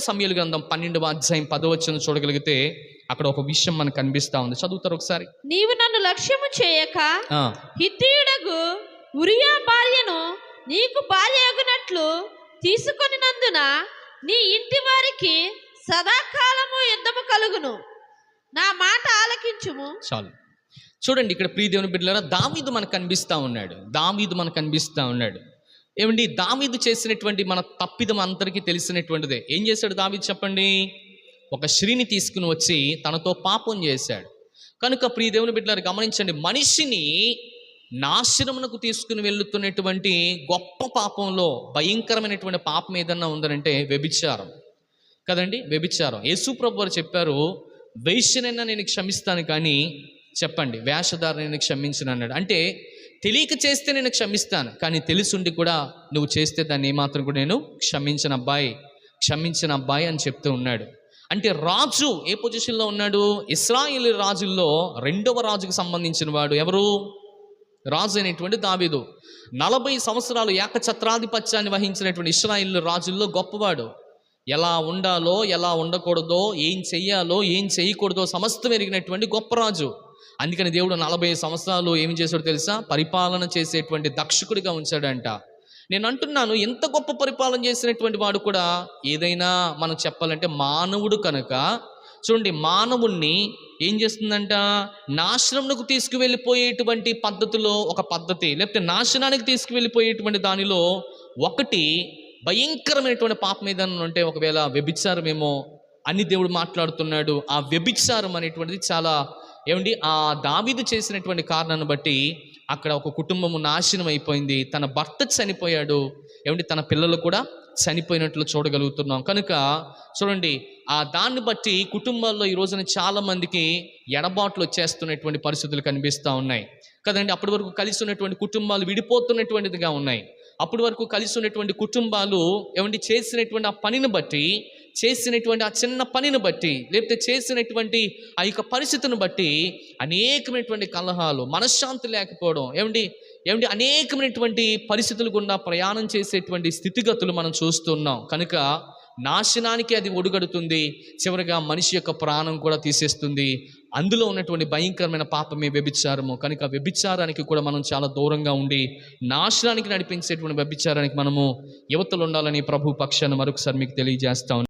సమూయేలు గ్రంథం 12వ అధ్యాయం 10వ వచనం చూడగలిగితే అక్కడ ఒక విషయం మనకు కనిపిస్తా ఉంది. చదువుతారు ఒకసారి. నీవు నన్ను లక్ష్యము చేయక హిత్తీయుడగు ఉరియా భార్యను నీకు భార్య అగునట్లు తీసుకొనినందున నీ ఇంటి వారికి సదాకాలము యుద్ధము కలుగును. నా మాట ఆలకించుము. చాలు. చూడండి, ఇక్కడ ప్రియ దేవుని బిడ్డలారా, దావీదు మనకు కనిపిస్తూ ఉన్నాడు. ఏమండి, దావీదు చేసినటువంటి మన తప్పిదం అందరికీ తెలిసినటువంటిదే. ఏం చేశాడు దావీదు చెప్పండి? ఒక స్త్రీని తీసుకుని వచ్చి తనతో పాపం చేశాడు. కనుక ప్రియ దేవుని బిడ్డలారా గమనించండి, మనిషిని నాశనమునకు తీసుకుని వెళ్తున్నటువంటి గొప్ప పాపంలో భయంకరమైనటువంటి పాపం ఏదన్నా ఉందనంటే వ్యభిచారం కదండి. వ్యభిచారం. యేసు ప్రభువు వారు చెప్పారు, వేశ్యనైనా నేను క్షమిస్తాను కానీ చెప్పండి వేషధారణ నేను క్షమించను అన్నాడు. అంటే తెలియక చేస్తే నేను క్షమిస్తాను, కానీ తెలిసుండి కూడా నువ్వు చేస్తే దాన్ని ఏమాత్రం కూడా నేను క్షమించిన అబ్బాయి అని చెప్తూ ఉన్నాడు. అంటే రాజు ఏ పొజిషన్లో ఉన్నాడు? ఇశ్రాయేలు రాజుల్లో 2వ రాజుకు సంబంధించిన వాడు ఎవరు? రాజు అయినటువంటి దావీదు. 40 సంవత్సరాలు ఏకఛత్రాధిపత్యాన్ని వహించినటువంటి ఇశ్రాయేలు రాజుల్లో గొప్పవాడు. ఎలా ఉండాలో, ఎలా ఉండకూడదో, ఏం చెయ్యాలో, ఏం చేయకూడదో సమస్తం ఎరిగినటువంటి గొప్ప రాజు. అందుకని దేవుడు 40 సంవత్సరాలు ఏం చేశాడో తెలుసా? పరిపాలన చేసేటువంటి దక్షకుడిగా ఉంచాడంట. నేను అంటున్నాను, ఎంత గొప్ప పరిపాలన చేసినటువంటి వాడు కూడా ఏదైనా మనం చెప్పాలంటే మానవుడు కనుక చూడండి, మానవుణ్ణి ఏం చేస్తుందంట? నాశనంకు తీసుకువెళ్ళిపోయేటువంటి పద్ధతిలో ఒక పద్ధతి, లేకపోతే నాశనానికి తీసుకువెళ్ళిపోయేటువంటి దానిలో ఒకటి భయంకరమైనటువంటి పాపం ఏదన్నా ఉంటే ఒకవేళ వ్యభిచారమేమో అని దేవుడు మాట్లాడుతున్నాడు. ఆ వ్యభిచారం అనేటువంటిది చాలా ఏమండి, ఆ దావీదు చేసినటువంటి కారణాన్ని బట్టి అక్కడ ఒక కుటుంబము నాశనం అయిపోయింది. తన భర్త చనిపోయాడు, ఏమండి, తన పిల్లలు కూడా చనిపోయినట్లు చూడగలుగుతున్నాం. కనుక చూడండి, ఆ దాన్ని బట్టి కుటుంబాల్లో ఈ రోజున చాలా మందికి ఎడబాట్లు వచ్చేస్తున్నటువంటి పరిస్థితులు కనిపిస్తూ ఉన్నాయి కదండి. అప్పటి వరకు కలిసి ఉన్నటువంటి కుటుంబాలు విడిపోతున్నటువంటిదిగా ఉన్నాయి. అప్పటి వరకు కలిసి ఉన్నటువంటి కుటుంబాలు ఏమండి చేసినటువంటి ఆ పనిని బట్టి, చేసినటువంటి ఆ చిన్న పనిని బట్టి, లేకపోతే చేసినటువంటి ఆ యొక్క పరిస్థితిని బట్టి అనేకమైనటువంటి కలహాలు, మనశ్శాంతి లేకపోవడం, ఏమండి అనేకమైనటువంటి పరిస్థితులు గుండా ప్రయాణం చేసేటువంటి స్థితిగతులు మనం చూస్తున్నాం. కనుక నాశనానికి అది ఒడుగడుతుంది, చివరిగా మనిషి యొక్క ప్రాణం కూడా తీసేస్తుంది. అందులో ఉన్నటువంటి భయంకరమైన పాపమే వ్యభిచారము. కనుక వ్యభిచారానికి కూడా మనం చాలా దూరంగా ఉండి నాశనానికి నడిపించేటువంటి వ్యభిచారానికి మనము యువతలు ఉండాలని ప్రభు పక్షాన మరొకసారి మీకు తెలియజేస్తాం.